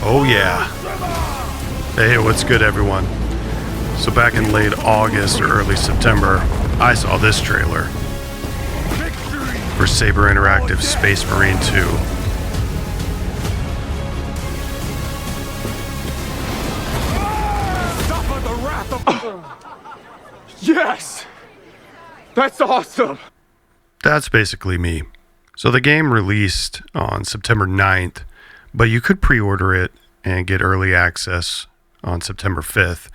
Oh yeah. Hey, what's good everyone? So back in late August or early September, I saw this trailer for Saber Interactive Space Marine 2. Yes! That's awesome! That's basically me. So the game released on September 9th, but you could pre-order it and get early access on September 5th.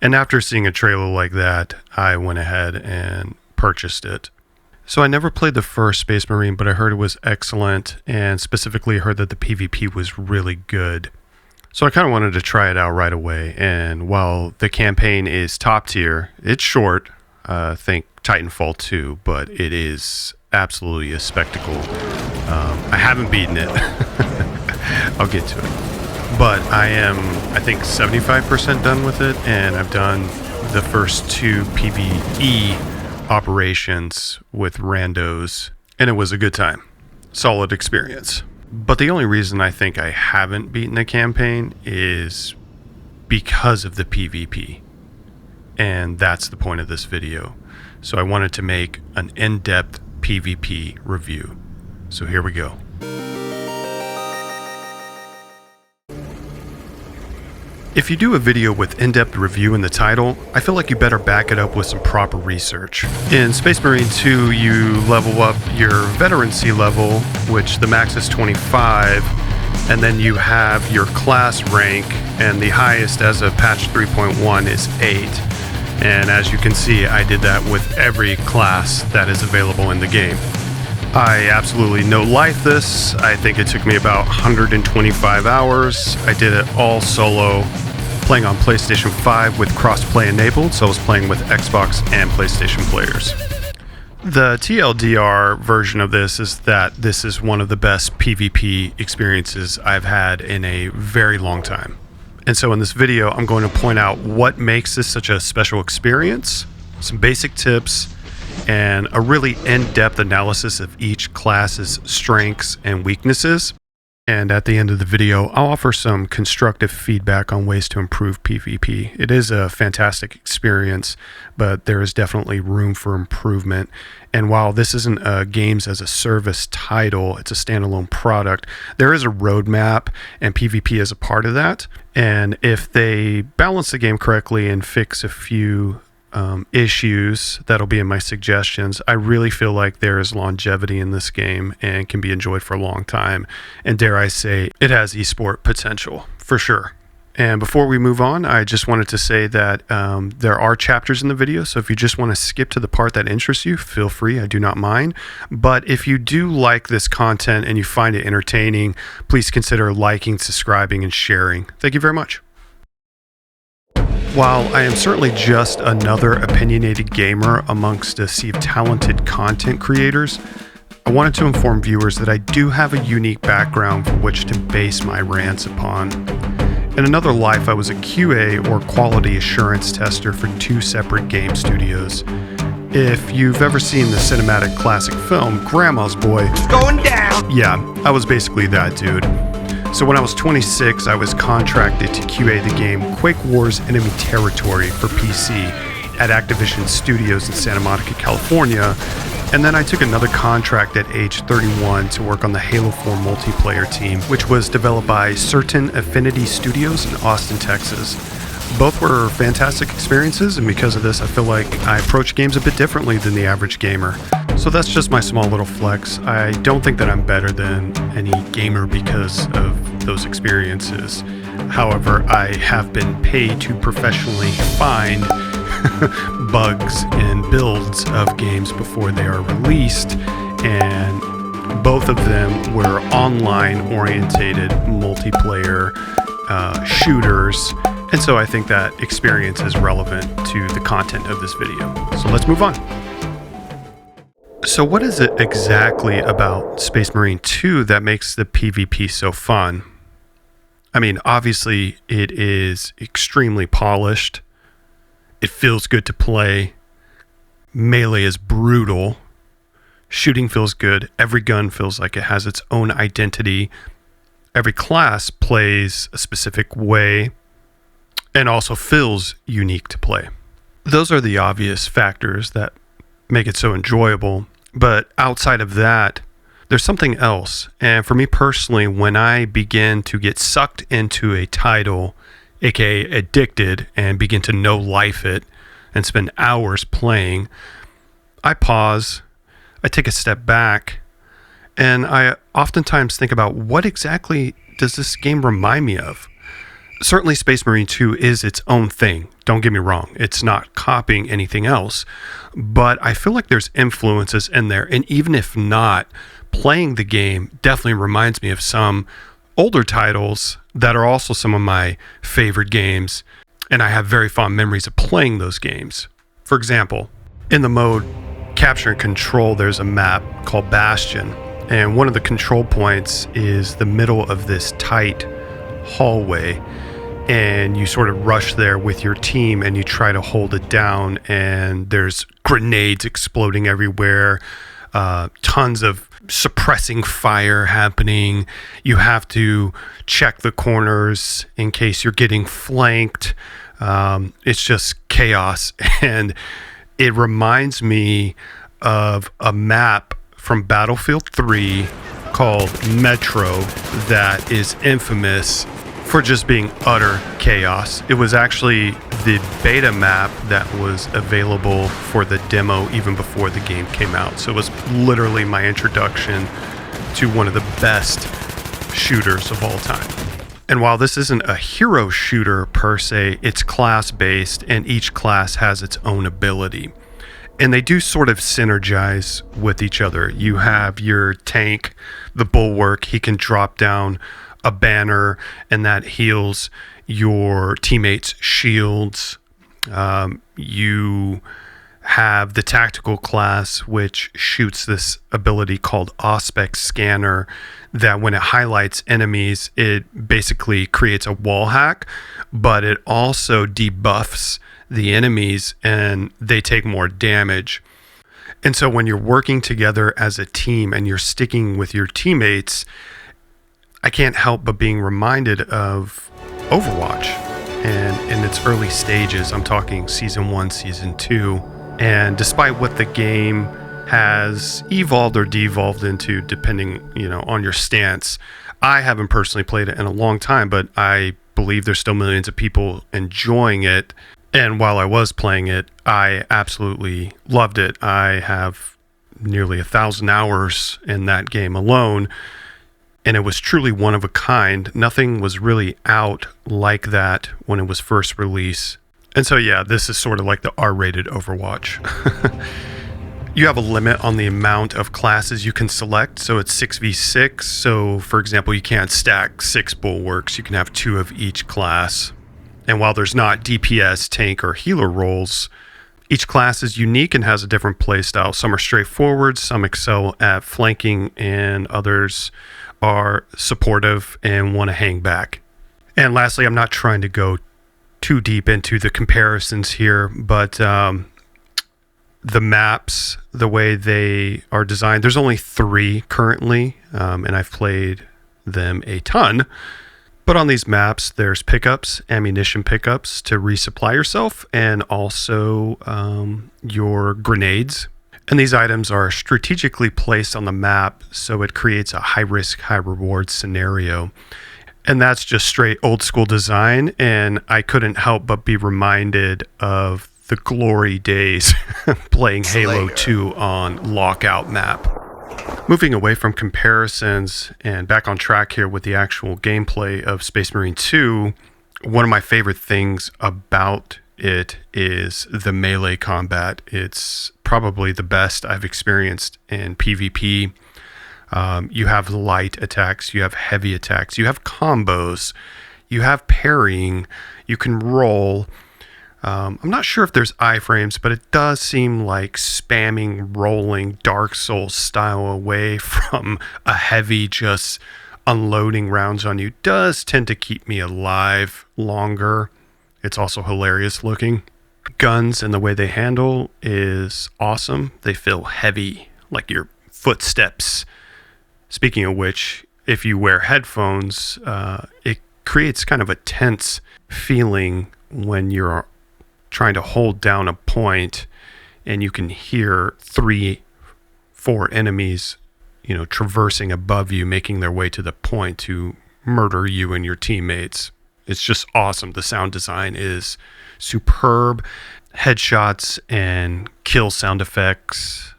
And after seeing a trailer like that, I went ahead and purchased it. So I never played the first Space Marine, but I heard it was excellent, and specifically heard that the PvP was really good. So I kind of wanted to try it out right away, and while the campaign is top tier, it's short, think Titanfall 2, but it is absolutely a spectacle. I haven't beaten it. I'll get to it. But I am, I think, 75% done with it, and I've done the first two PvE operations with randos, and it was a good time. Solid experience. But the only reason I think I haven't beaten the campaign is because of the PvP. And that's the point of this video. So I wanted to make an in-depth PvP review. So here we go. If you do a video with in-depth review in the title, I feel like you better back it up with some proper research. In Space Marine 2, you level up your veterancy level, which the max is 25, and then you have your class rank, and the highest as of patch 3.1 is 8. And as you can see, I did that with every class that is available in the game. I absolutely no-life this. I think it took me about 125 hours. I did it all solo, playing on PlayStation 5 with cross-play enabled, so I was playing with Xbox and PlayStation players. The TLDR version of this is that this is one of the best PvP experiences I've had in a very long time. And so in this video, I'm going to point out what makes this such a special experience, some basic tips, and a really in-depth analysis of each class's strengths and weaknesses. And at the end of the video, I'll offer some constructive feedback on ways to improve PvP. It is a fantastic experience, but there is definitely room for improvement. And while this isn't a games as a service title, it's a standalone product, there is a roadmap, and PvP is a part of that. And if they balance the game correctly and fix a few issues that'll be in my suggestions, I really feel like there is longevity in this game and can be enjoyed for a long time. And dare I say, it has esport potential for sure. And before we move on, I just wanted to say that there are chapters in the video, so if you just want to skip to the part that interests you, feel free, I do not mind. But if you do like this content and you find it entertaining, please consider liking, subscribing, and sharing. Thank you very much. While I am certainly just another opinionated gamer amongst a sea of talented content creators, I wanted to inform viewers that I do have a unique background for which to base my rants upon. In another life, I was a QA or quality assurance tester for two separate game studios. If you've ever seen the cinematic classic film Grandma's Boy, It's going down! yeah, I was basically that dude. So when I was 26, I was contracted to QA the game Quake War's Enemy Territory for PC at Activision Studios in Santa Monica, California, and then I took another contract at age 31 to work on the Halo 4 multiplayer team, which was developed by Certain Affinity Studios in Austin, Texas. Both were fantastic experiences, and because of this, I feel like I approach games a bit differently than the average gamer. So that's just my small little flex. I don't think that I'm better than any gamer because of those experiences. However, I have been paid to professionally find bugs in builds of games before they are released, and both of them were online-orientated multiplayer shooters. And so I think that experience is relevant to the content of this video. So let's move on. So what is it exactly about Space Marine 2 that makes the PvP so fun? I mean, obviously it is extremely polished. It feels good to play. Melee is brutal. Shooting feels good. Every gun feels like it has its own identity. Every class plays a specific way and also feels unique to play. Those are the obvious factors that make it so enjoyable. But outside of that, there's something else. And for me personally, when I begin to get sucked into a title, aka addicted, and begin to no-life it and spend hours playing, I pause, I take a step back, and I oftentimes think about what exactly does this game remind me of? Certainly Space Marine 2 is its own thing. Don't get me wrong. It's not copying anything else. But I feel like there's influences in there. And even if not, playing the game definitely reminds me of some older titles that are also some of my favorite games. And I have very fond memories of playing those games. For example, in the mode Capture and Control, there's a map called Bastion. And one of the control points is the middle of this tight hallway, and you sort of rush there with your team and you try to hold it down, and there's grenades exploding everywhere, tons of suppressing fire happening. You have to check the corners in case you're getting flanked. It's just chaos, and it reminds me of a map from Battlefield 3 called Metro that is infamous for just being utter chaos. It was actually the beta map that was available for the demo even before the game came out. So it was literally my introduction to one of the best shooters of all time. And while this isn't a hero shooter per se, it's class-based, and each class has its own ability. And they do sort of synergize with each other. You have your tank, the Bulwark. He can drop down a banner, and that heals your teammates' shields. You have the tactical class, which shoots this ability called Auspex Scanner, that when it highlights enemies, it basically creates a wall hack, but it also debuffs the enemies and they take more damage. And so when you're working together as a team and you're sticking with your teammates, I can't help but being reminded of Overwatch, and in its early stages. I'm talking season 1, season 2. And despite what the game has evolved or devolved into, depending, on your stance, I haven't personally played it in a long time, but I believe there's still millions of people enjoying it. And while I was playing it, I absolutely loved it. I have nearly 1,000 hours in that game alone, and it was truly one of a kind. Nothing was really out like that when it was first released. And so, yeah, this is sort of like the R-rated Overwatch. You have a limit on the amount of classes you can select, so it's 6v6. So, for example, you can't stack 6 bulwarks. You can have 2 of each class. And while there's not DPS, tank, or healer roles, each class is unique and has a different playstyle. Some are straightforward, some excel at flanking, and others are supportive and want to hang back. And lastly, I'm not trying to go too deep into the comparisons here, but the maps, the way they are designed, there's only 3 currently, and I've played them a ton. But on these maps, there's pickups, ammunition pickups to resupply yourself, and also your grenades. And these items are strategically placed on the map, so it creates a high-risk, high-reward scenario. And that's just straight old-school design, and I couldn't help but be reminded of the glory days playing Halo 2 on Lockout map. Moving away from comparisons and back on track here with the actual gameplay of Space Marine 2, one of my favorite things about it is the melee combat. It's probably the best I've experienced in PvP. You have light attacks, you have heavy attacks, you have combos, you have parrying, you can roll. I'm not sure if there's iframes, but it does seem like spamming, rolling Dark Souls style away from a heavy just unloading rounds on you does tend to keep me alive longer. It's also hilarious looking. Guns and the way they handle is awesome. They feel heavy, like your footsteps. Speaking of which, if you wear headphones, it creates kind of a tense feeling when you're trying to hold down a point and you can hear 3-4 enemies, traversing above you, making their way to the point to murder you and your teammates. It's just awesome. The sound design is superb. Headshots and kill sound effects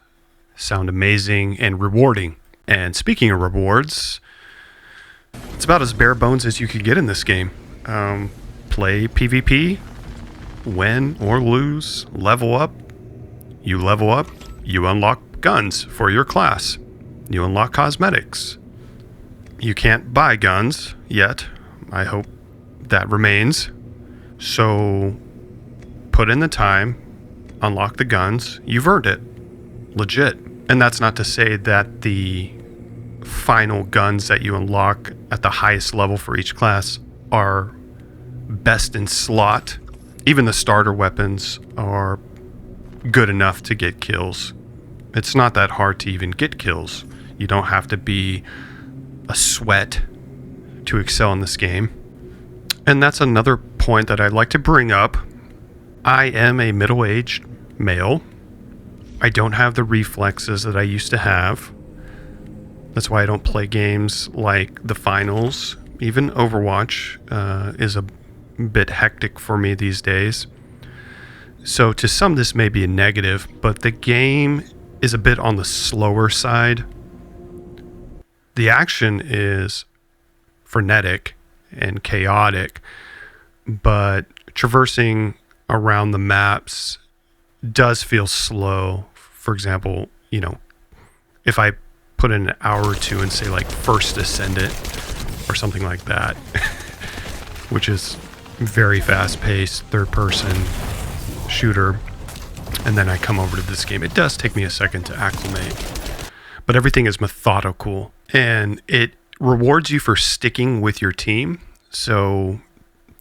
sound amazing and rewarding. And speaking of rewards, it's about as bare bones as you could get in this game. Play PvP, win or lose, level up. You level up, you unlock guns for your class. You unlock cosmetics. You can't buy guns yet. I hope that remains. So put in the time, unlock the guns. You've earned it. Legit. And that's not to say that the final guns that you unlock at the highest level for each class are best in slot. Even the starter weapons are good enough to get kills. It's not that hard to even get kills. You don't have to be a sweat to excel in this game. And that's another point that I'd like to bring up. I am a middle-aged male. I don't have the reflexes that I used to have. That's why I don't play games like the finals. Even Overwatch is a bit hectic for me these days. So to some this may be a negative, but the game is a bit on the slower side. The action is frenetic and chaotic, but traversing around the maps does feel slow. For example, if I put in an hour or two and say like First Ascendant or something like that, which is very fast-paced, third-person shooter, and then I come over to this game, it does take me a second to acclimate. But everything is methodical, and it rewards you for sticking with your team. So,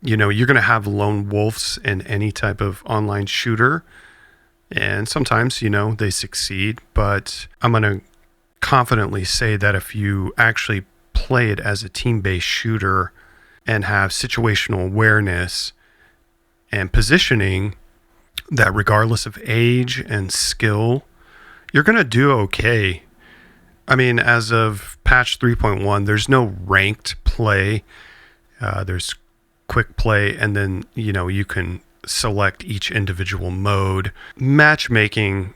you're going to have lone wolves in any type of online shooter, and sometimes, they succeed. But I'm going to confidently say that if you actually play it as a team-based shooter and have situational awareness and positioning, that regardless of age and skill, you're going to do okay. I mean, as of patch 3.1, there's no ranked play. There's quick play, and then, you can select each individual mode. Matchmaking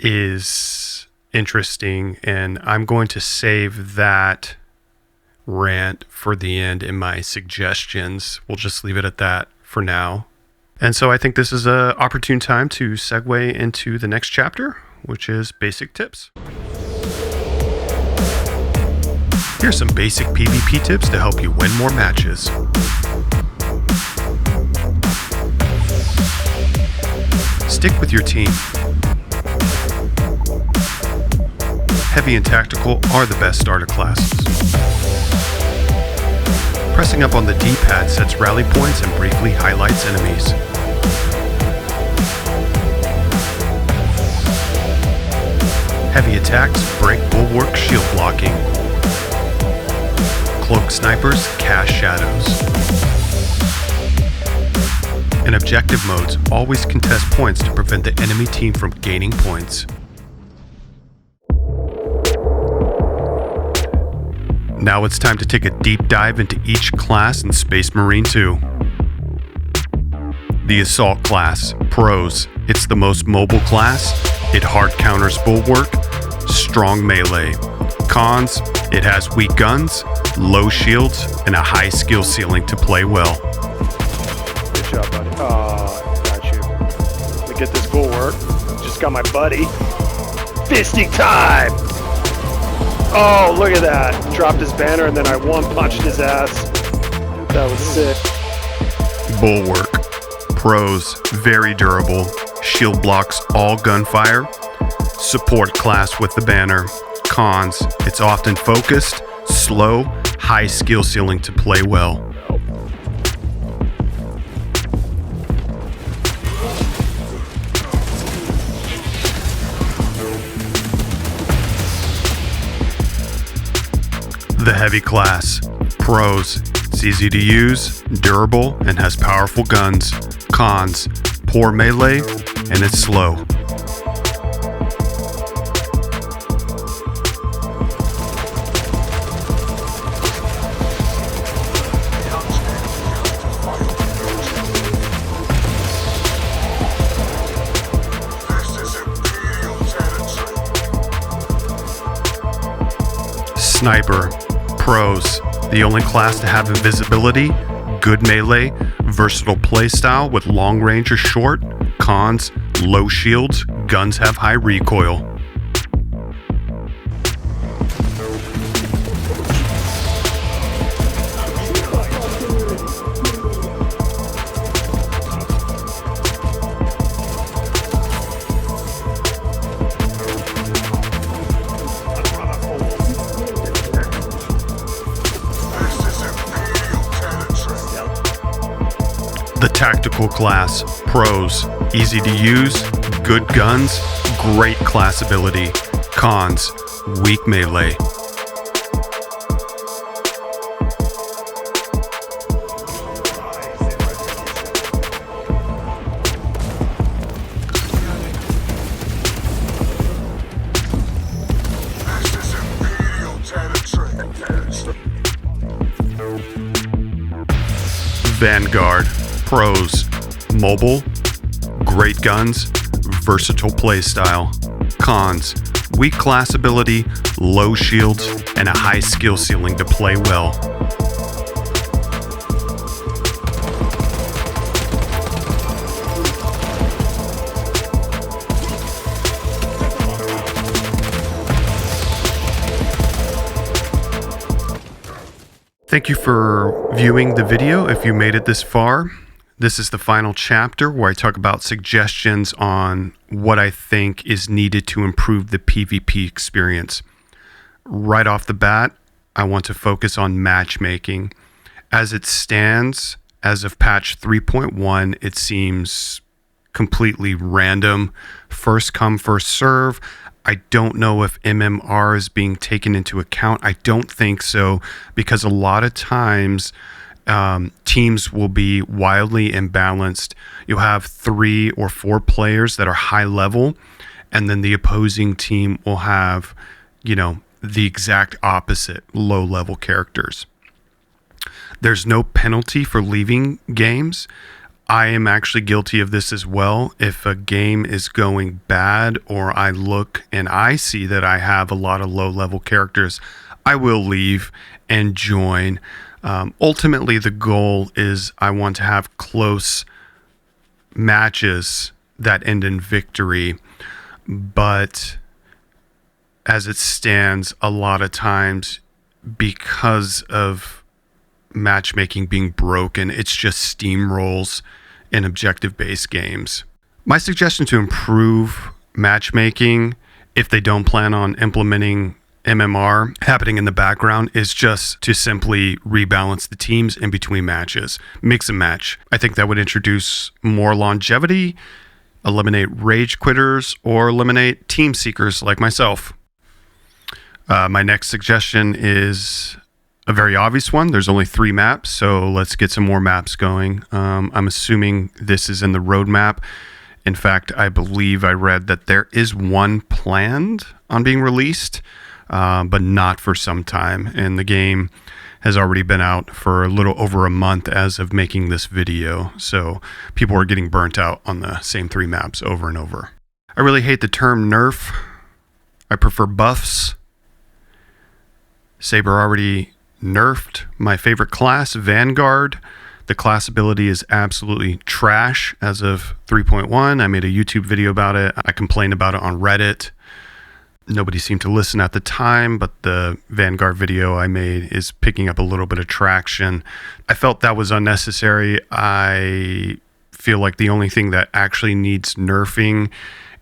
is interesting, and I'm going to save that rant for the end in my suggestions. We'll just leave it at that for now. And so I think this is an opportune time to segue into the next chapter, which is basic tips. Here's some basic PvP tips to help you win more matches. Stick with your team. Heavy and tactical are the best starter classes. Pressing up on the D-pad sets rally points and briefly highlights enemies. Heavy attacks break bulwark shield blocking. Cloak snipers cast shadows. In objective modes, always contest points to prevent the enemy team from gaining points. Now it's time to take a deep dive into each class in Space Marine 2. The Assault class, Pros. It's the most mobile class. It hard counters bulwark, strong melee. Cons, it has weak guns, low shields, and a high skill ceiling to play well. Good job, buddy. Oh, got you. Let me get this bulwark. Just got my buddy. Fisting time! Oh, look at that. Dropped his banner and then I one-punched his ass. That was sick. Bulwark. Pros. Very durable. Shield blocks all gunfire. Support class with the banner. Cons. It's often focused, slow, high skill ceiling to play well. The heavy class. Pros. It's easy to use, durable, and has powerful guns. Cons. Poor melee, and it's slow. Sniper. Pros. The only class to have invisibility, good melee, versatile playstyle with long range or short. Cons. Low shields, guns have high recoil. The tactical class. Pros. Easy to use, good guns, great class ability. Cons. Weak melee. Vanguard. Pros. Mobile, great guns, versatile playstyle. Cons. Weak class ability, low shields, and a high skill ceiling to play well. Thank you for viewing the video if you made it this far. This is the final chapter where I talk about suggestions on what I think is needed to improve the PvP experience. Right off the bat, I want to focus on matchmaking. As it stands, as of patch 3.1, it seems completely random. First come, first serve. I don't know if MMR is being taken into account. I don't think so, because a lot of times teams will be wildly imbalanced. You'll have 3 or 4 players that are high level, and then the opposing team will have, the exact opposite, low level characters. There's no penalty for leaving games. I am actually guilty of this as well. If a game is going bad, or I look and I see that I have a lot of low level characters, I will leave and join. Ultimately, the goal is I want to have close matches that end in victory. But as it stands, a lot of times, because of matchmaking being broken, it's just steamrolls in objective-based games. My suggestion to improve matchmaking, if they don't plan on implementing MMR happening in the background, is just to simply rebalance the teams in between matches. Mix and match. I think that would introduce more longevity, eliminate rage quitters, or eliminate team seekers like myself. My next suggestion is a very obvious one. There's only 3 maps, so let's get some more maps going. I'm assuming this is in the roadmap. In fact, I believe I read that there is one planned on being released, but not for some time. And the game has already been out for a little over a month as of making this video. So people are getting burnt out on the same 3 maps over and over. I really hate the term nerf. I prefer buffs. Saber already nerfed my favorite class, Vanguard. The class ability is absolutely trash as of 3.1. I made a YouTube video about it. I complained about it on Reddit. Nobody seemed to listen at the time, but the Vanguard video I made is picking up a little bit of traction. I felt that was unnecessary. I feel like the only thing that actually needs nerfing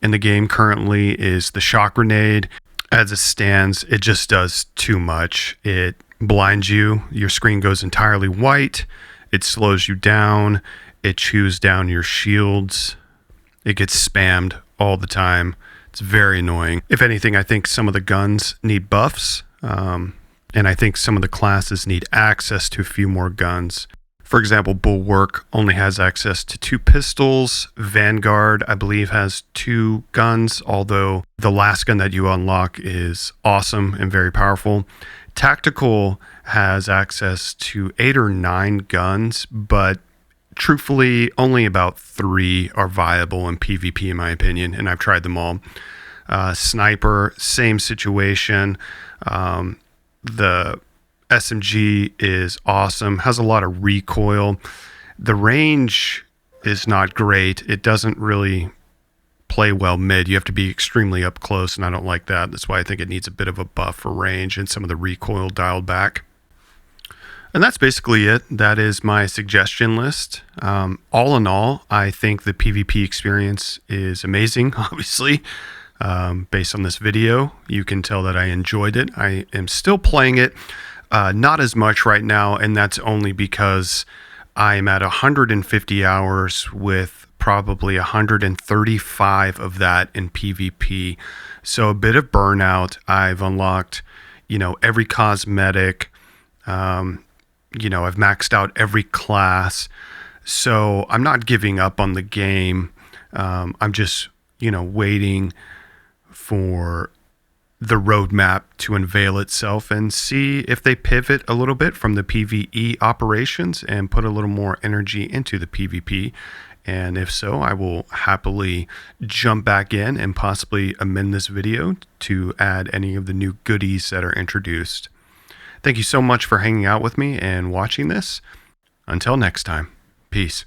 in the game currently is the shock grenade. As it stands, it just does too much. It blinds you. Your screen goes entirely white. It slows you down. It chews down your shields. It gets spammed all the time. It's very annoying. If anything, I think some of the guns need buffs. And I think some of the classes need access to a few more guns. For example, Bulwark only has access to 2 pistols. Vanguard, I believe, has 2 guns, although the last gun that you unlock is awesome and very powerful. Tactical has access to 8 or 9 guns, but truthfully, only about 3 are viable in PvP, in my opinion, and I've tried them all. Sniper, same situation. The SMG is awesome, has a lot of recoil. The range is not great. It doesn't really play well mid. You have to be extremely up close, and I don't like that. That's why I think it needs a bit of a buff for range and some of the recoil dialed back. And that's basically it. That is my suggestion list. All in all, I think the PvP experience is amazing, obviously. Based on this video, you can tell that I enjoyed it. I am still playing it. Not as much right now, and that's only because I'm at 150 hours with probably 135 of that in PvP. So a bit of burnout. I've unlocked, every cosmetic. I've maxed out every class. So I'm not giving up on the game. I'm just, waiting for the roadmap to unveil itself and see if they pivot a little bit from the PvE operations and put a little more energy into the PvP. And if so, I will happily jump back in and possibly amend this video to add any of the new goodies that are introduced. Thank you so much for hanging out with me and watching this. Until next time, peace.